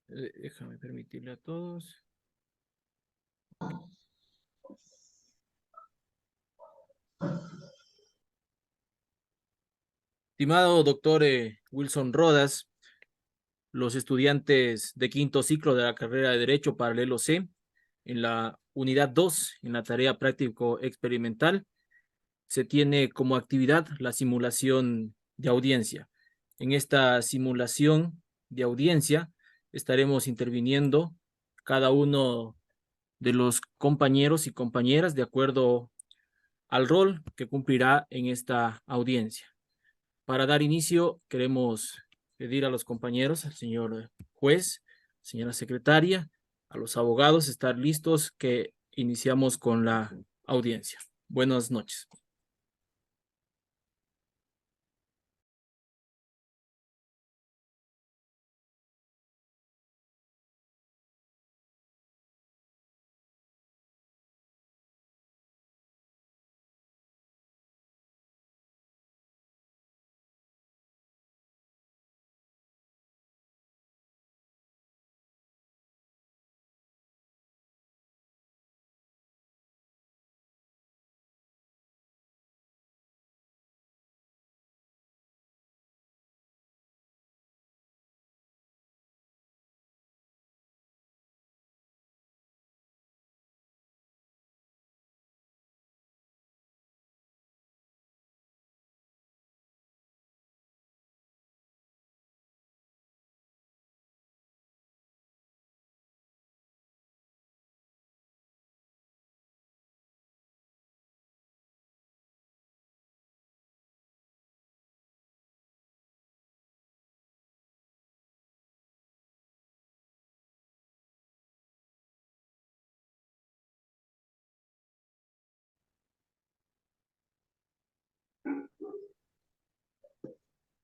Déjame permitirle a todos. Estimado doctor Wilson Rodas, los estudiantes de quinto ciclo de la carrera de Derecho Paralelo C, en la unidad 2, en la tarea práctico experimental, se tiene como actividad la simulación de audiencia. En esta simulación de audiencia estaremos interviniendo cada uno de los compañeros y compañeras de acuerdo al rol que cumplirá en esta audiencia. Para dar inicio, queremos pedir a los compañeros, al señor juez, señora secretaria, a los abogados, estar listos que iniciamos con la audiencia. Buenas noches.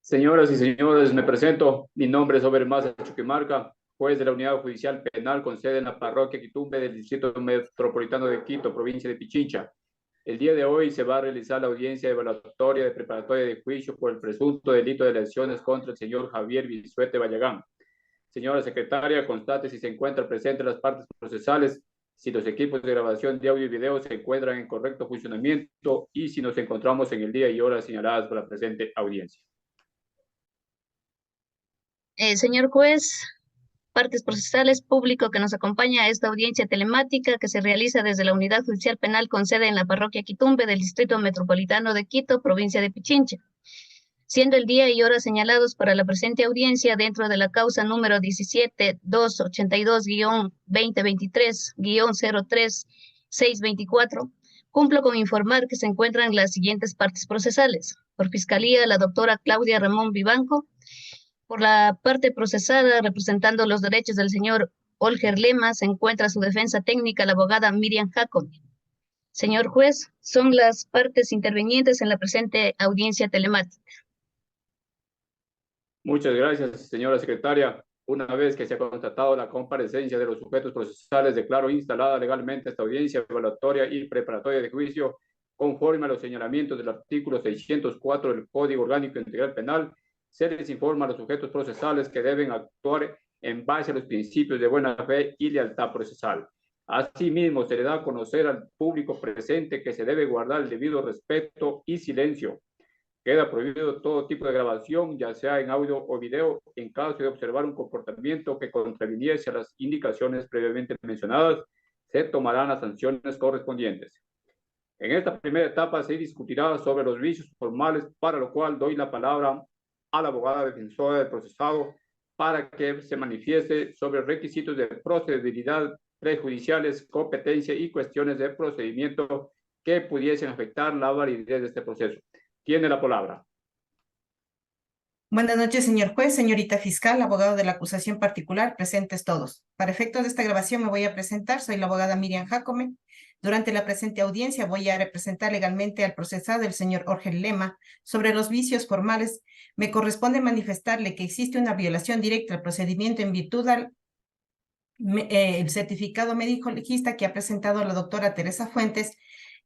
Señoras y señores, me presento. Mi nombre es Ober Maza Chuquimarca, juez de la Unidad Judicial Penal con sede en la parroquia Quitumbe del Distrito Metropolitano de Quito, provincia de Pichincha. El día de hoy se va a realizar la audiencia evaluatoria de preparatoria de juicio por el presunto delito de lesiones contra el señor Javier Bisuete Vallagán. Señora secretaria, constate si se encuentran presentes las partes procesales, si los equipos de grabación de audio y video se encuentran en correcto funcionamiento y si nos encontramos en el día y hora señaladas por la presente audiencia. Señor juez, partes procesales, público que nos acompaña a esta audiencia telemática que se realiza desde la Unidad Judicial Penal con sede en la parroquia Quitumbe del Distrito Metropolitano de Quito, provincia de Pichincha, siendo el día y hora señalados para la presente audiencia dentro de la causa número 17282-2023-03624, cumplo con informar que se encuentran las siguientes partes procesales. Por Fiscalía, la doctora Claudia Ramón Vivanco. Por la parte procesada, representando los derechos del señor Olger Lema, se encuentra su defensa técnica, la abogada Miriam Jacome. Señor juez, son las partes intervenientes en la presente audiencia telemática. Muchas gracias, señora secretaria. Una vez que se ha constatado la comparecencia de los sujetos procesales, declaro instalada legalmente esta audiencia evaluatoria y preparatoria de juicio conforme a los señalamientos del artículo 604 del Código Orgánico Integral Penal. Se les informa a los sujetos procesales que deben actuar en base a los principios de buena fe y lealtad procesal. Asimismo, se le da a conocer al público presente que se debe guardar el debido respeto y silencio. Queda prohibido todo tipo de grabación, ya sea en audio o video, en caso de observar un comportamiento que contraviniese a las indicaciones previamente mencionadas, se tomarán las sanciones correspondientes. En esta primera etapa se discutirá sobre los vicios formales, para lo cual doy la palabra a la abogada defensora del procesado para que se manifieste sobre requisitos de procedibilidad prejudiciales, competencia y cuestiones de procedimiento que pudiesen afectar la validez de este proceso. Tiene la palabra. Buenas noches, señor juez, señorita fiscal, abogado de la acusación particular, presentes todos. Para efectos de esta grabación me voy a presentar, soy la abogada Miriam Jacome. Durante la presente audiencia voy a representar legalmente al procesado, el señor Olger Lema. Sobre los vicios formales, me corresponde manifestarle que existe una violación directa al procedimiento en virtud al el certificado médico legista que ha presentado la doctora Teresa Fuentes,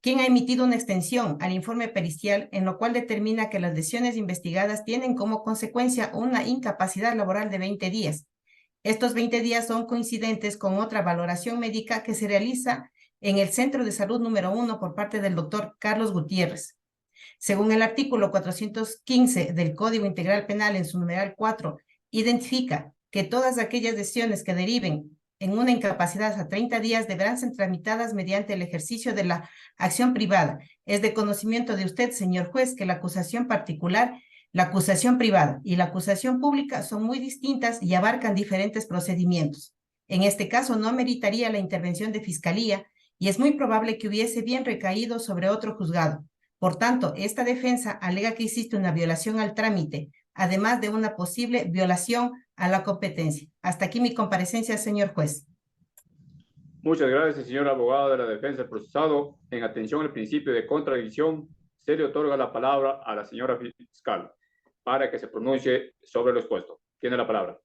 quien ha emitido una extensión al informe pericial en lo cual determina que las lesiones investigadas tienen como consecuencia una incapacidad laboral de 20 días. Estos 20 días son coincidentes con otra valoración médica que se realiza en el Centro de Salud número 1 por parte del doctor Carlos Gutiérrez. Según el artículo 415 del Código Integral Penal en su numeral 4, identifica que todas aquellas decisiones que deriven en una incapacidad hasta 30 días deberán ser tramitadas mediante el ejercicio de la acción privada. Es de conocimiento de usted, señor juez, que la acusación particular, la acusación privada y la acusación pública son muy distintas y abarcan diferentes procedimientos. En este caso, no ameritaría la intervención de fiscalía y es muy probable que hubiese bien recaído sobre otro juzgado. Por tanto, esta defensa alega que existe una violación al trámite, además de una posible violación a la competencia. Hasta aquí mi comparecencia, señor juez. Muchas gracias, señor abogado de la defensa del procesado. En atención al principio de contradicción, se le otorga la palabra a la señora fiscal para que se pronuncie sobre lo expuesto. Tiene la palabra.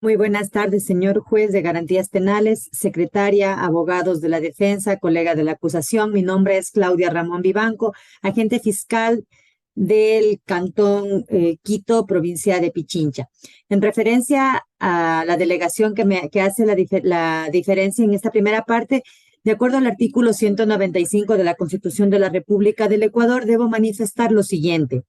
Muy buenas tardes, señor juez de garantías penales, secretaria, abogados de la defensa, colega de la acusación. Mi nombre es Claudia Ramón Vivanco, agente fiscal del Cantón Quito, provincia de Pichincha. En referencia a la delegación que hace la diferencia en esta primera parte, de acuerdo al artículo 195 de la Constitución de la República del Ecuador, debo manifestar lo siguiente: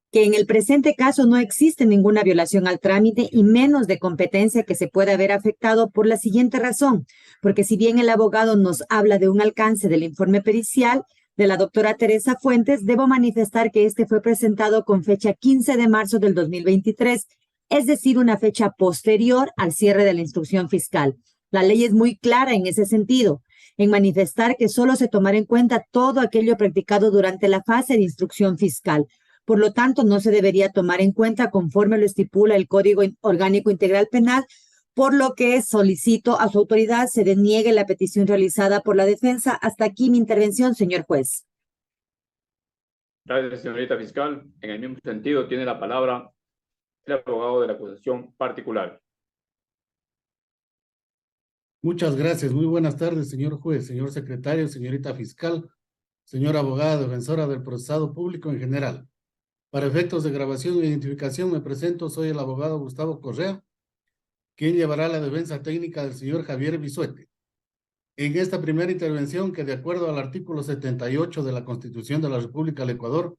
que en el presente caso no existe ninguna violación al trámite y menos de competencia que se pueda haber afectado por la siguiente razón, porque si bien el abogado nos habla de un alcance del informe pericial de la doctora Teresa Fuentes, debo manifestar que este fue presentado con fecha 15 de marzo del 2023, es decir, una fecha posterior al cierre de la instrucción fiscal. La ley es muy clara en ese sentido, en manifestar que solo se tomará en cuenta todo aquello practicado durante la fase de instrucción fiscal. Por lo tanto, no se debería tomar en cuenta conforme lo estipula el Código Orgánico Integral Penal, por lo que solicito a su autoridad se deniegue la petición realizada por la defensa. Hasta aquí mi intervención, señor juez. Gracias, señorita fiscal. En el mismo sentido, tiene la palabra el abogado de la acusación particular. Muchas gracias. Muy buenas tardes, señor juez, señor secretario, señorita fiscal, señora abogada defensora del procesado público en general. Para efectos de grabación e identificación me presento, soy el abogado Gustavo Correa, quien llevará la defensa técnica del señor Javier Bisuete. En esta primera intervención, que de acuerdo al artículo 78 de la Constitución de la República del Ecuador,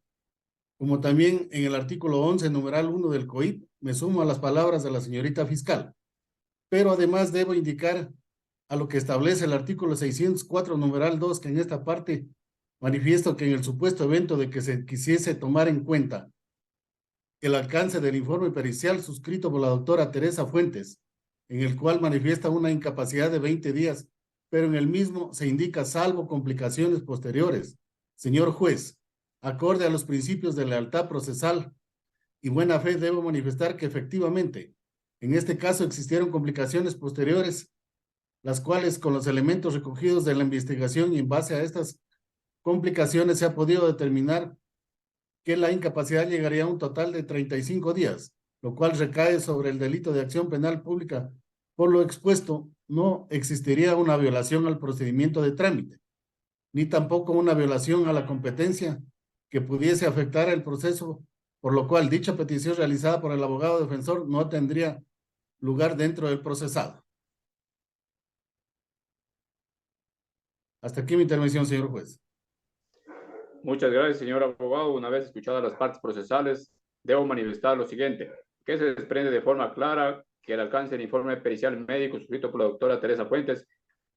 como también en el artículo 11, numeral 1 del COIP, me sumo a las palabras de la señorita fiscal. Pero además debo indicar a lo que establece el artículo 604, numeral 2, que en esta parte manifiesto que en el supuesto evento de que se quisiese tomar en cuenta el alcance del informe pericial suscrito por la doctora Teresa Fuentes, en el cual manifiesta una incapacidad de 20 días, pero en el mismo se indica salvo complicaciones posteriores. Señor juez, acorde a los principios de lealtad procesal y buena fe, debo manifestar que efectivamente, en este caso existieron complicaciones posteriores, las cuales con los elementos recogidos de la investigación y en base a estas complicaciones se ha podido determinar que la incapacidad llegaría a un total de 35 días, lo cual recae sobre el delito de acción penal pública. Por lo expuesto, no existiría una violación al procedimiento de trámite, ni tampoco una violación a la competencia que pudiese afectar el proceso, por lo cual dicha petición realizada por el abogado defensor no tendría lugar dentro del procesado. Hasta aquí mi intervención, señor juez. Muchas gracias, señor abogado. Una vez escuchadas las partes procesales, debo manifestar lo siguiente, que se desprende de forma clara que el alcance del informe pericial médico suscrito por la doctora Teresa Fuentes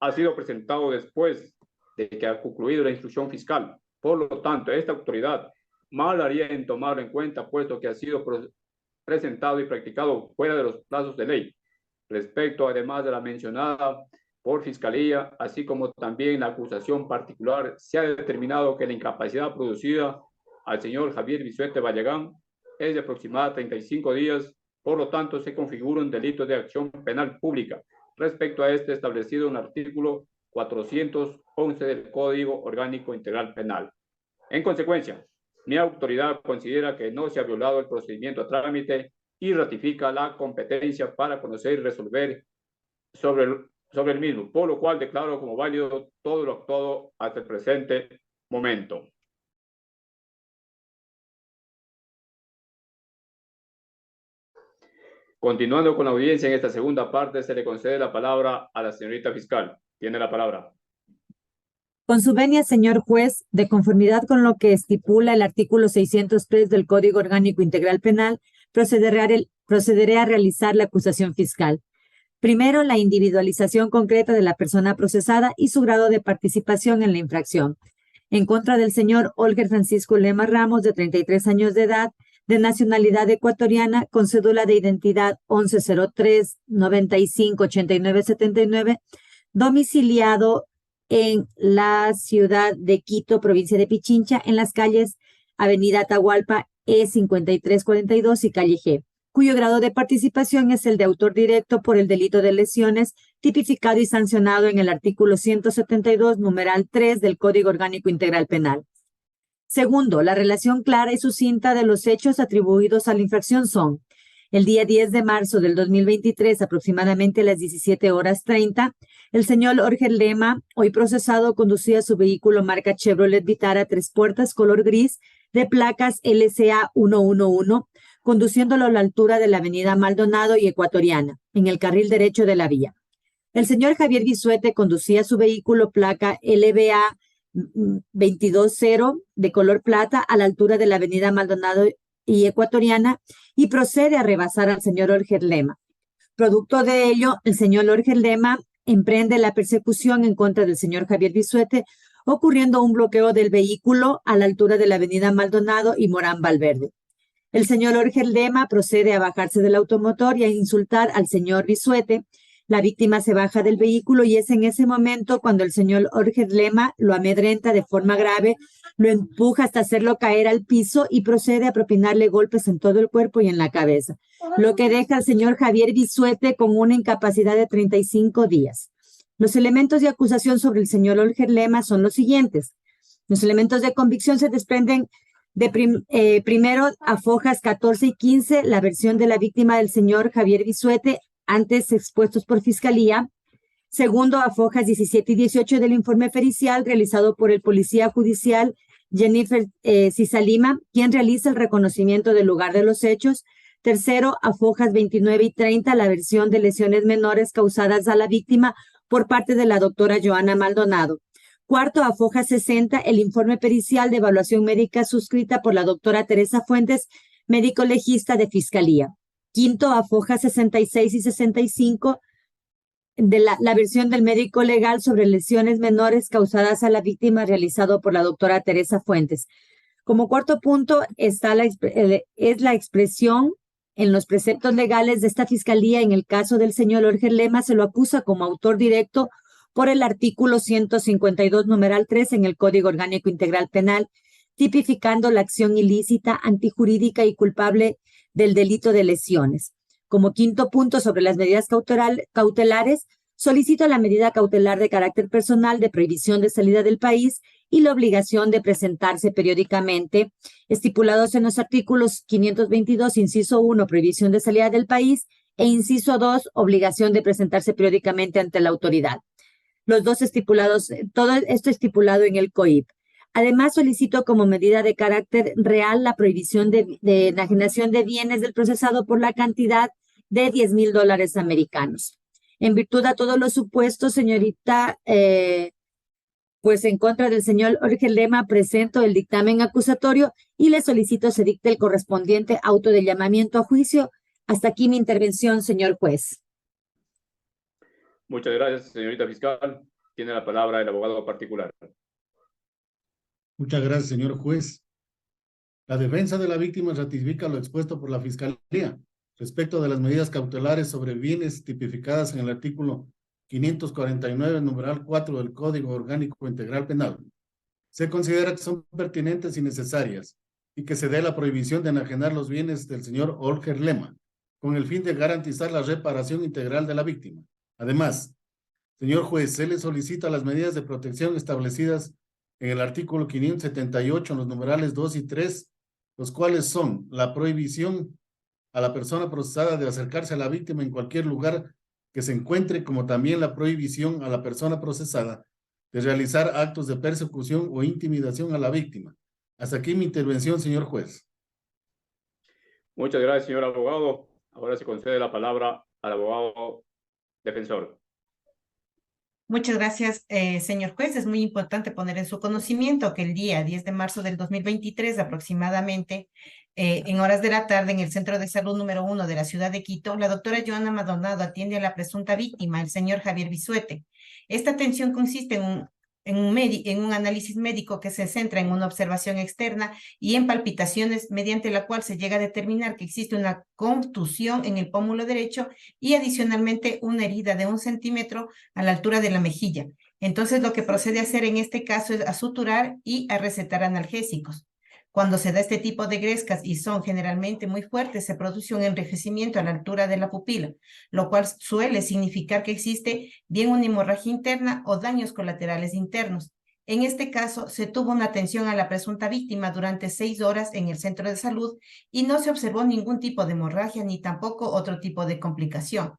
ha sido presentado después de que ha concluido la instrucción fiscal. Por lo tanto, esta autoridad mal haría en tomarlo en cuenta, puesto que ha sido presentado y practicado fuera de los plazos de ley. Respecto, además de la mencionada por Fiscalía, así como también la acusación particular, se ha determinado que la incapacidad producida al señor Javier Bisuete Vallegán es de aproximadamente 35 días, por lo tanto se configura un delito de acción penal pública. Respecto a este establecido en el artículo 411 del Código Orgánico Integral Penal. En consecuencia, mi autoridad considera que no se ha violado el procedimiento a trámite y ratifica la competencia para conocer y resolver sobre el mismo, por lo cual declaro como válido todo lo actuado hasta el presente momento. Continuando con la audiencia en esta segunda parte, se le concede la palabra a la señorita fiscal. Tiene la palabra. Con su venia, señor juez, de conformidad con lo que estipula el artículo 603 del Código Orgánico Integral Penal, procederé a realizar la acusación fiscal. Primero, la individualización concreta de la persona procesada y su grado de participación en la infracción. En contra del señor Olger Francisco Lema Ramos, de 33 años de edad, de nacionalidad ecuatoriana, con cédula de identidad 1103-958979, domiciliado en la ciudad de Quito, provincia de Pichincha, en las calles Avenida Atahualpa, E5342 y Calle G, cuyo grado de participación es el de autor directo por el delito de lesiones, tipificado y sancionado en el artículo 172, numeral 3 del Código Orgánico Integral Penal. Segundo, la relación clara y sucinta de los hechos atribuidos a la infracción son: el día 10 de marzo del 2023, aproximadamente a las 17:30, el señor Olger Lema, hoy procesado, conducía su vehículo marca Chevrolet Vitara 3 puertas color gris de placas LCA 111, conduciéndolo a la altura de la avenida Maldonado y Ecuatoriana, en el carril derecho de la vía. El señor Javier Bisuete conducía su vehículo placa LBA 220 de color plata a la altura de la avenida Maldonado y Ecuatoriana y procede a rebasar al señor Olger Lema. Producto de ello, el señor Olger Lema emprende la persecución en contra del señor Javier Bisuete, ocurriendo un bloqueo del vehículo a la altura de la avenida Maldonado y Morán Valverde. El señor Olger Lema procede a bajarse del automotor y a insultar al señor Bisuete. La víctima se baja del vehículo y es en ese momento cuando el señor Olger Lema lo amedrenta de forma grave, lo empuja hasta hacerlo caer al piso y procede a propinarle golpes en todo el cuerpo y en la cabeza, lo que deja al señor Javier Bisuete con una incapacidad de 35 días. Los elementos de acusación sobre el señor Olger Lema son los siguientes. Los elementos de convicción se desprenden de primero, a fojas 14 y 15, la versión de la víctima del señor Javier Bisuete, antes expuestos por Fiscalía. Segundo, a fojas 17 y 18 del informe pericial realizado por el policía judicial Jennifer Cisalima, quien realiza el reconocimiento del lugar de los hechos. Tercero, a fojas 29 y 30, la versión de lesiones menores causadas a la víctima por parte de la doctora Joana Maldonado. Cuarto, a foja 60, el informe pericial de evaluación médica suscrita por la doctora Teresa Fuentes, médico legista de Fiscalía. Quinto, a fojas 66 y 65, de la versión del médico legal sobre lesiones menores causadas a la víctima realizado por la doctora Teresa Fuentes. Como cuarto punto está la expresión en los preceptos legales de esta Fiscalía. En el caso del señor Olger Lema se lo acusa como autor directo por el artículo 152, numeral 3 en el Código Orgánico Integral Penal, tipificando la acción ilícita, antijurídica y culpable del delito de lesiones. Como quinto punto sobre las medidas cautelares, solicito la medida cautelar de carácter personal de prohibición de salida del país y la obligación de presentarse periódicamente, estipulados en los artículos 522, inciso 1, prohibición de salida del país, e inciso 2, obligación de presentarse periódicamente ante la autoridad. Los dos estipulados, todo esto estipulado en el COIP. Además, solicito como medida de carácter real la prohibición de enajenación de bienes del procesado por la cantidad de $10,000 americanos. En virtud a todos los supuestos, señorita, pues en contra del señor Olger Lema presento el dictamen acusatorio y le solicito se dicte el correspondiente auto de llamamiento a juicio. Hasta aquí mi intervención, señor juez. Muchas gracias, señorita fiscal. Tiene la palabra el abogado particular. Muchas gracias, señor juez. La defensa de la víctima ratifica lo expuesto por la Fiscalía respecto de las medidas cautelares sobre bienes tipificadas en el artículo 549, numeral 4 del Código Orgánico Integral Penal. Se considera que son pertinentes y necesarias y que se dé la prohibición de enajenar los bienes del señor Olger Lema con el fin de garantizar la reparación integral de la víctima. Además, señor juez, se le solicita las medidas de protección establecidas en el artículo 578, en los numerales 2 y 3, los cuales son la prohibición a la persona procesada de acercarse a la víctima en cualquier lugar que se encuentre, como también la prohibición a la persona procesada de realizar actos de persecución o intimidación a la víctima. Hasta aquí mi intervención, señor juez. Muchas gracias, señor abogado. Ahora se concede la palabra al abogado defensor. Muchas gracias, señor juez. Es muy importante poner en su conocimiento que el día 10 de marzo del 2023, aproximadamente, en horas de la tarde, en el Centro de Salud número 1 de la ciudad de Quito, la doctora Joana Maldonado atiende a la presunta víctima, el señor Javier Bisuete. Esta atención consiste en un análisis médico que se centra en una observación externa y en palpitaciones, mediante la cual se llega a determinar que existe una contusión en el pómulo derecho y adicionalmente una herida de 1 centímetro a la altura de la mejilla. Entonces, lo que procede a hacer en este caso es a suturar y a recetar analgésicos. Cuando se da este tipo de grescas y son generalmente muy fuertes, se produce un enrojecimiento a la altura de la pupila, lo cual suele significar que existe bien una hemorragia interna o daños colaterales internos. En este caso, se tuvo una atención a la presunta víctima durante 6 horas en el centro de salud y no se observó ningún tipo de hemorragia ni tampoco otro tipo de complicación.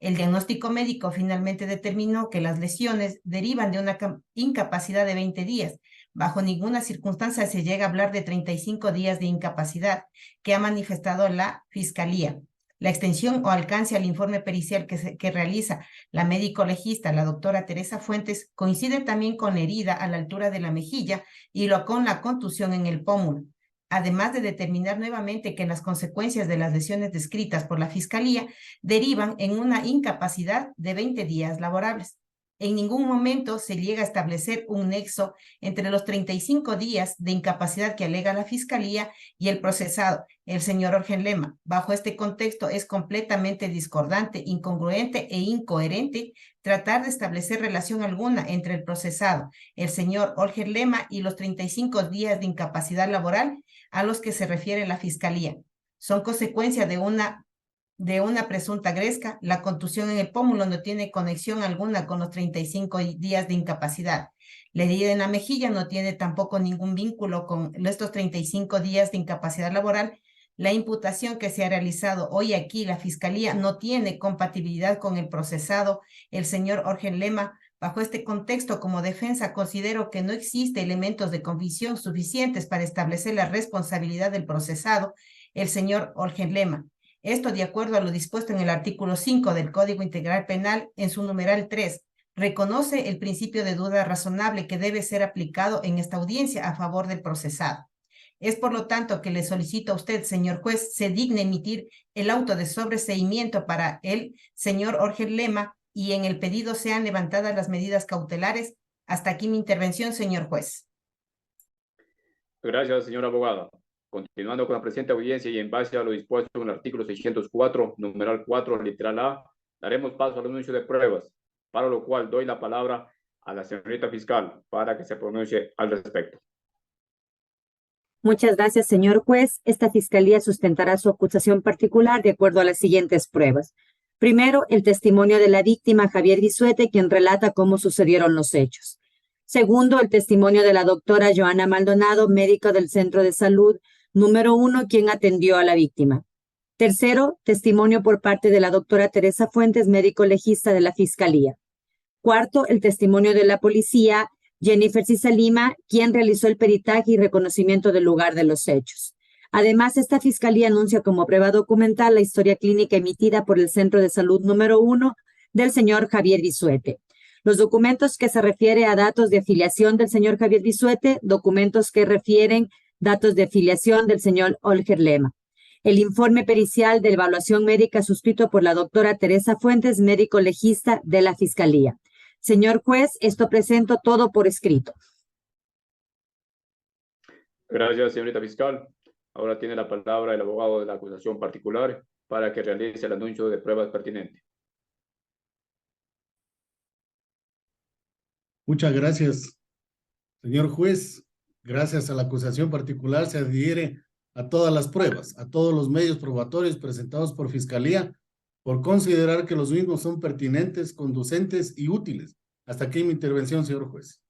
El diagnóstico médico finalmente determinó que las lesiones derivan de una incapacidad de 20 días. Bajo ninguna circunstancia se llega a hablar de 35 días de incapacidad que ha manifestado la Fiscalía. La extensión o alcance al informe pericial que realiza la médico legista, la doctora Teresa Fuentes, coincide también con la herida a la altura de la mejilla y con la contusión en el pómulo. Además de determinar nuevamente que las consecuencias de las lesiones descritas por la Fiscalía derivan en una incapacidad de 20 días laborables. En ningún momento se llega a establecer un nexo entre los 35 días de incapacidad que alega la Fiscalía y el procesado, el señor Orgen Lema. Bajo este contexto es completamente discordante, incongruente e incoherente tratar de establecer relación alguna entre el procesado, el señor Orgen Lema, y los 35 días de incapacidad laboral a los que se refiere la Fiscalía. Son consecuencia de una presunta gresca. La contusión en el pómulo no tiene conexión alguna con los 35 días de incapacidad. La herida en la mejilla no tiene tampoco ningún vínculo con estos 35 días de incapacidad laboral. La imputación que se ha realizado hoy aquí, la Fiscalía, no tiene compatibilidad con el procesado, el señor Orgen Lema. Bajo este contexto, como defensa, considero que no existe elementos de convicción suficientes para establecer la responsabilidad del procesado, el señor Orgen Lema. Esto de acuerdo a lo dispuesto en el artículo 5 del Código Integral Penal, en su numeral 3, reconoce el principio de duda razonable que debe ser aplicado en esta audiencia a favor del procesado. Es por lo tanto que le solicito a usted, señor juez, se digne emitir el auto de sobreseimiento para el señor Orgen Lema y en el pedido sean levantadas las medidas cautelares. Hasta aquí mi intervención, señor juez. Gracias, señor abogado. Continuando con la presente audiencia y en base a lo dispuesto en el artículo 604, numeral 4, literal A, daremos paso al anuncio de pruebas, para lo cual doy la palabra a la señorita fiscal para que se pronuncie al respecto. Muchas gracias, señor juez. Esta fiscalía sustentará su acusación particular de acuerdo a las siguientes pruebas. Primero, el testimonio de la víctima, Javier Bisuete, quien relata cómo sucedieron los hechos. Segundo, el testimonio de la doctora Joana Maldonado, médico del Centro de Salud número 1, quien atendió a la víctima. Tercero, testimonio por parte de la doctora Teresa Fuentes, médico legista de la Fiscalía. Cuarto, el testimonio de la policía, Jennifer Cisa Lima, quien realizó el peritaje y reconocimiento del lugar de los hechos. Además, esta Fiscalía anuncia como prueba documental la historia clínica emitida por el Centro de Salud número 1 del señor Javier Bisuete. Los documentos que se refieren a datos de afiliación del señor Javier Bisuete, documentos que refieren datos de afiliación del señor Orgen Lema. El informe pericial de evaluación médica suscrito por la doctora Teresa Fuentes, médico legista de la Fiscalía. Señor juez, esto presento todo por escrito. Gracias, señorita fiscal. Ahora tiene la palabra el abogado de la acusación particular para que realice el anuncio de pruebas pertinentes. Muchas gracias, señor juez. Gracias a la acusación particular se adhiere a todas las pruebas, a todos los medios probatorios presentados por Fiscalía, por considerar que los mismos son pertinentes, conducentes y útiles. Hasta aquí mi intervención, señor juez.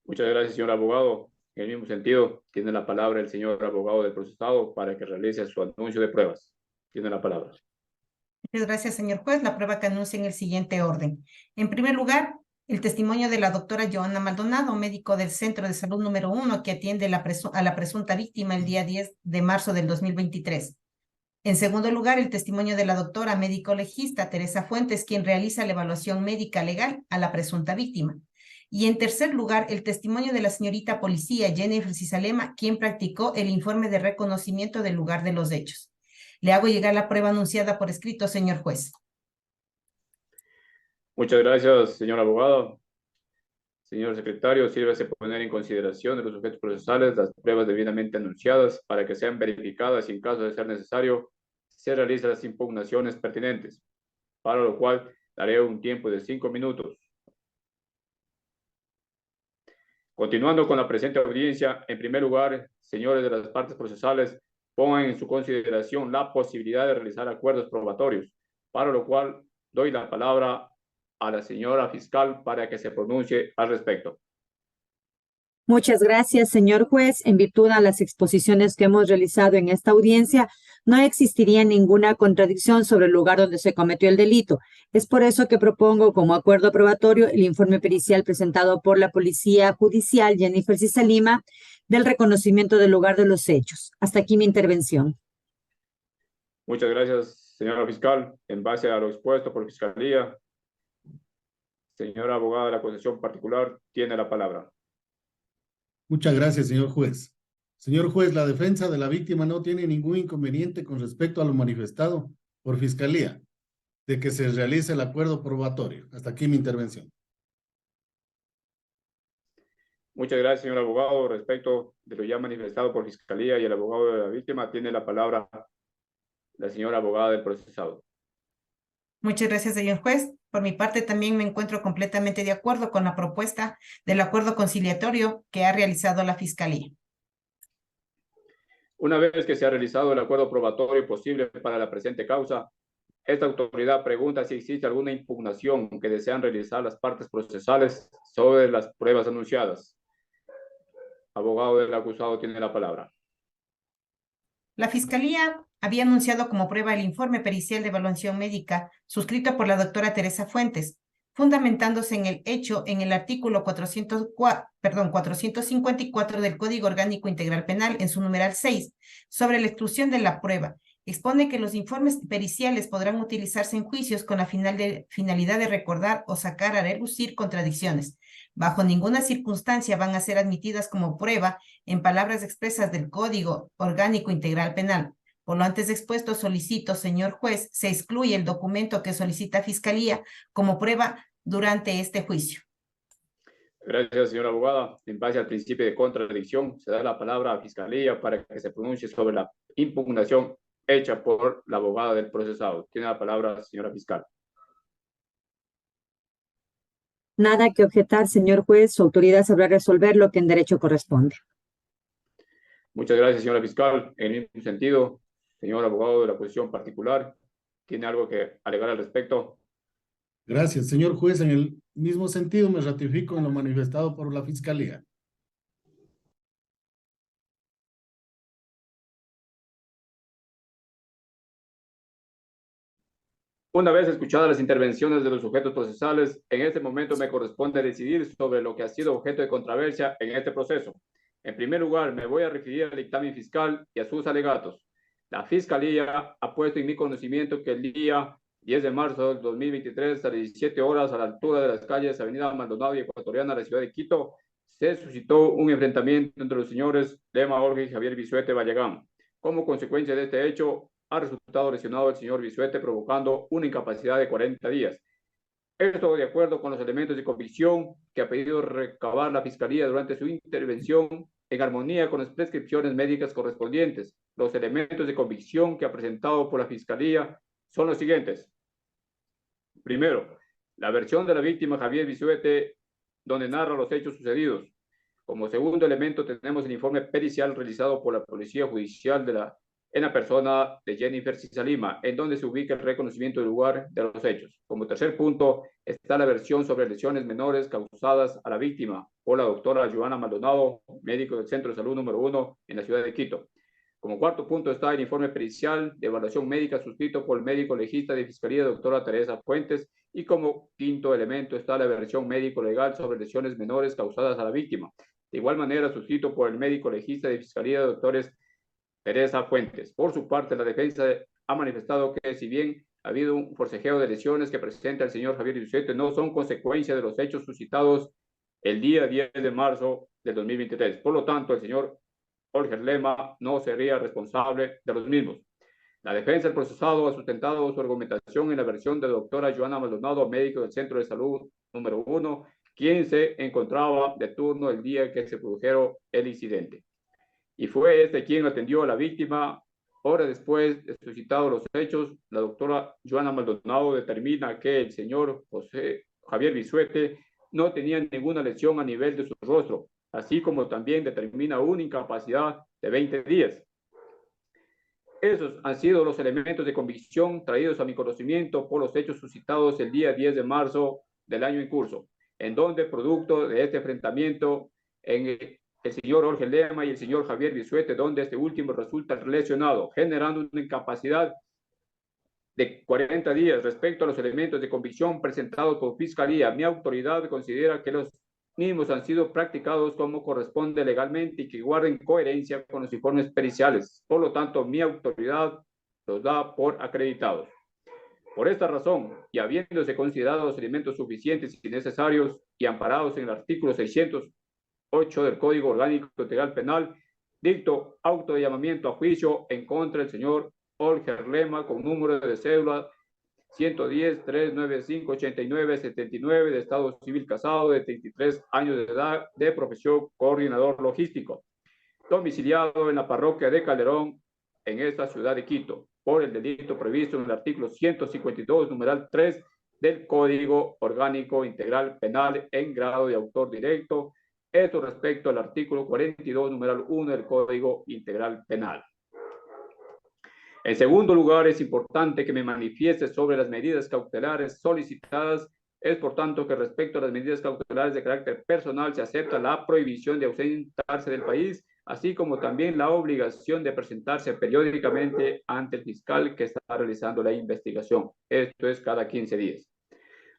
Muchas gracias, señor abogado. En el mismo sentido, tiene la palabra el señor abogado del procesado para que realice su anuncio de pruebas. Tiene la palabra. Muchas gracias, señor juez. La prueba que anuncia en el siguiente orden. En primer lugar, el testimonio de la doctora Joana Maldonado, médico del Centro de Salud número 1, que atiende a la presunta víctima el día 10 de marzo del 2023. En segundo lugar, el testimonio de la doctora médico legista Teresa Fuentes, quien realiza la evaluación médica legal a la presunta víctima. Y en tercer lugar, el testimonio de la señorita policía Jennifer Cisalema, quien practicó el informe de reconocimiento del lugar de los hechos. Le hago llegar la prueba anunciada por escrito, señor juez. Muchas gracias, señor abogado. Señor secretario, sírvase poner en consideración de los sujetos procesales las pruebas debidamente anunciadas para que sean verificadas y en caso de ser necesario se realicen las impugnaciones pertinentes, para lo cual daré un tiempo de 5 minutos. Continuando con la presente audiencia, en primer lugar, señores de las partes procesales, pongan en su consideración la posibilidad de realizar acuerdos probatorios, para lo cual doy la palabra a la señora fiscal para que se pronuncie al respecto. Muchas gracias, señor juez. En virtud a las exposiciones que hemos realizado en esta audiencia, no existiría ninguna contradicción sobre el lugar donde se cometió el delito. Es por eso que propongo como acuerdo probatorio el informe pericial presentado por la Policía Judicial Jennifer Cisalema del reconocimiento del lugar de los hechos. Hasta aquí mi intervención. Muchas gracias, señora fiscal. En base a lo expuesto por Fiscalía, señora abogada de la acusación particular, tiene la palabra. Muchas gracias, señor juez. Señor juez, la defensa de la víctima no tiene ningún inconveniente con respecto a lo manifestado por Fiscalía de que se realice el acuerdo probatorio. Hasta aquí mi intervención. Muchas gracias, señor abogado. Respecto de lo ya manifestado por Fiscalía y el abogado de la víctima, tiene la palabra la señora abogada del procesado. Muchas gracias, señor juez. Por mi parte, también me encuentro completamente de acuerdo con la propuesta del acuerdo conciliatorio que ha realizado la Fiscalía. Una vez que se ha realizado el acuerdo probatorio posible para la presente causa, esta autoridad pregunta si existe alguna impugnación que desean realizar las partes procesales sobre las pruebas anunciadas. Abogado del acusado tiene la palabra. La Fiscalía había anunciado como prueba el informe pericial de evaluación médica suscrito por la doctora Teresa Fuentes, fundamentándose en el hecho en el artículo 454 del Código Orgánico Integral Penal, en su numeral 6, sobre la exclusión de la prueba. Expone que los informes periciales podrán utilizarse en juicios con la finalidad de recordar o sacar a relucir contradicciones. Bajo ninguna circunstancia van a ser admitidas como prueba en palabras expresas del Código Orgánico Integral Penal. Por lo antes expuesto, solicito, señor juez, se excluye el documento que solicita Fiscalía como prueba durante este juicio. Gracias, señora abogada. En base al principio de contradicción, se da la palabra a Fiscalía para que se pronuncie sobre la impugnación hecha por la abogada del procesado. Tiene la palabra, señora fiscal. Nada que objetar, señor juez. Su autoridad sabrá resolver lo que en derecho corresponde. Muchas gracias, señora fiscal. En el mismo sentido, señor abogado de la acusación particular, ¿tiene algo que alegar al respecto? Gracias, señor juez. En el mismo sentido, me ratifico en lo manifestado por la Fiscalía. Una vez escuchadas las intervenciones de los sujetos procesales, en este momento me corresponde decidir sobre lo que ha sido objeto de controversia en este proceso. En primer lugar, me voy a referir al dictamen fiscal y a sus alegatos. La Fiscalía ha puesto en mi conocimiento que el día 10 de marzo del 2023, a las 17 horas, a la altura de las calles Avenida Maldonado y Ecuatoriana de la ciudad de Quito, se suscitó un enfrentamiento entre los señores Lema Jorge y Javier Bisuete Vallegán. Como consecuencia de este hecho, ha resultado lesionado el señor Bisuete, provocando una incapacidad de 40 días. Esto de acuerdo con los elementos de convicción que ha pedido recabar la Fiscalía durante su intervención, en armonía con las prescripciones médicas correspondientes. Los elementos de convicción que ha presentado por la Fiscalía son los siguientes. Primero, la versión de la víctima Javier Bisuete, donde narra los hechos sucedidos. Como segundo elemento tenemos el informe pericial realizado por la Policía Judicial en la persona de Jennifer Cisalema, en donde se ubica el reconocimiento del lugar de los hechos. Como tercer punto está la versión sobre lesiones menores causadas a la víctima por la doctora Joana Maldonado, médico del Centro de Salud número 1 en la ciudad de Quito. Como cuarto punto está el informe pericial de evaluación médica suscrito por el médico legista de Fiscalía, doctora Teresa Fuentes. Y como quinto elemento está la versión médico-legal sobre lesiones menores causadas a la víctima. De igual manera, suscrito por el médico legista de Fiscalía, doctores Teresa Fuentes. Por su parte, la defensa ha manifestado que si bien ha habido un forcejeo de lesiones que presenta el señor Javier Bisuete, no son consecuencia de los hechos suscitados el día 10 de marzo del 2023. Por lo tanto, el señor Olger Lema no sería responsable de los mismos. La defensa del procesado ha sustentado su argumentación en la versión de la doctora Joana Maldonado, médico del Centro de Salud número 1, quien se encontraba de turno el día que se produjeron el incidente. Y fue este quien atendió a la víctima. Horas después de suscitados los hechos, la doctora Joana Maldonado determina que el señor José Javier Bisuete no tenía ninguna lesión a nivel de su rostro, así como también determina una incapacidad de 20 días. Esos han sido los elementos de convicción traídos a mi conocimiento por los hechos suscitados el día 10 de marzo del año en curso, en donde, producto de este enfrentamiento, en el señor Olger Lema y el señor Javier Bisuete, donde este último resulta lesionado, generando una incapacidad de 40 días respecto a los elementos de convicción presentados por Fiscalía. Mi autoridad considera que los mismos han sido practicados como corresponde legalmente y que guarden coherencia con los informes periciales. Por lo tanto, mi autoridad los da por acreditados. Por esta razón, y habiéndose considerado los elementos suficientes y necesarios y amparados en el artículo 608 del Código Orgánico Integral Penal, dicto auto de llamamiento a juicio en contra del señor Olger Lema con número de cédula 110-395-89-79 de estado civil, casado, de 33 años de edad, de profesión coordinador logístico, domiciliado en la parroquia de Calderón, en esta ciudad de Quito, por el delito previsto en el artículo 152, numeral 3 del Código Orgánico Integral Penal en grado de autor directo. Esto respecto al artículo 42, numeral 1 del Código Integral Penal. En segundo lugar, es importante que me manifieste sobre las medidas cautelares solicitadas. Es por tanto que respecto a las medidas cautelares de carácter personal se acepta la prohibición de ausentarse del país, así como también la obligación de presentarse periódicamente ante el fiscal que está realizando la investigación. Esto es cada 15 días.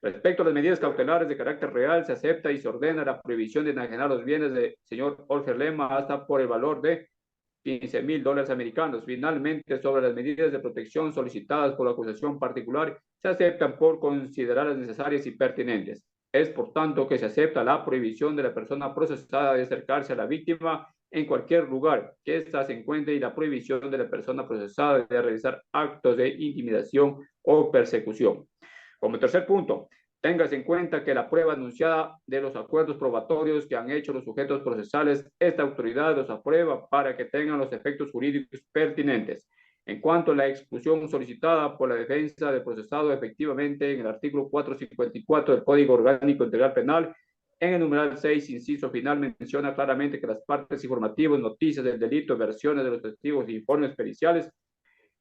Respecto a las medidas cautelares de carácter real, se acepta y se ordena la prohibición de enajenar los bienes del señor Olger Lema hasta por el valor de $15,000 americanos. Finalmente, sobre las medidas de protección solicitadas por la acusación particular, se aceptan por considerarlas necesarias y pertinentes. Es por tanto que se acepta la prohibición de la persona procesada de acercarse a la víctima en cualquier lugar que ésta se encuentre y la prohibición de la persona procesada de realizar actos de intimidación o persecución. Como tercer punto, téngase en cuenta que la prueba anunciada de los acuerdos probatorios que han hecho los sujetos procesales, esta autoridad los aprueba para que tengan los efectos jurídicos pertinentes. En cuanto a la exclusión solicitada por la defensa del procesado, efectivamente, en el artículo 454 del Código Orgánico Integral Penal, en el numeral 6, inciso final, menciona claramente que las partes informativas, noticias del delito, versiones de los testigos e informes periciales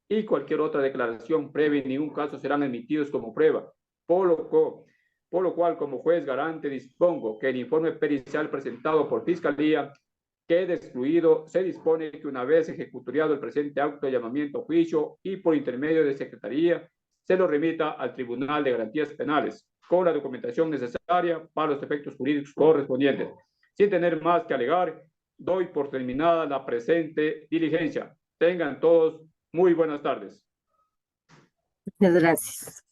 y cualquier otra declaración previa en ningún caso serán emitidos como prueba, por lo cual, como juez garante, dispongo que el informe pericial presentado por Fiscalía quede excluido. Se dispone que una vez ejecutado el presente acto de llamamiento a juicio y por intermedio de Secretaría, se lo remita al Tribunal de Garantías Penales con la documentación necesaria para los efectos jurídicos correspondientes. Sin tener más que alegar, doy por terminada la presente diligencia. Tengan todos muy buenas tardes. Muchas gracias.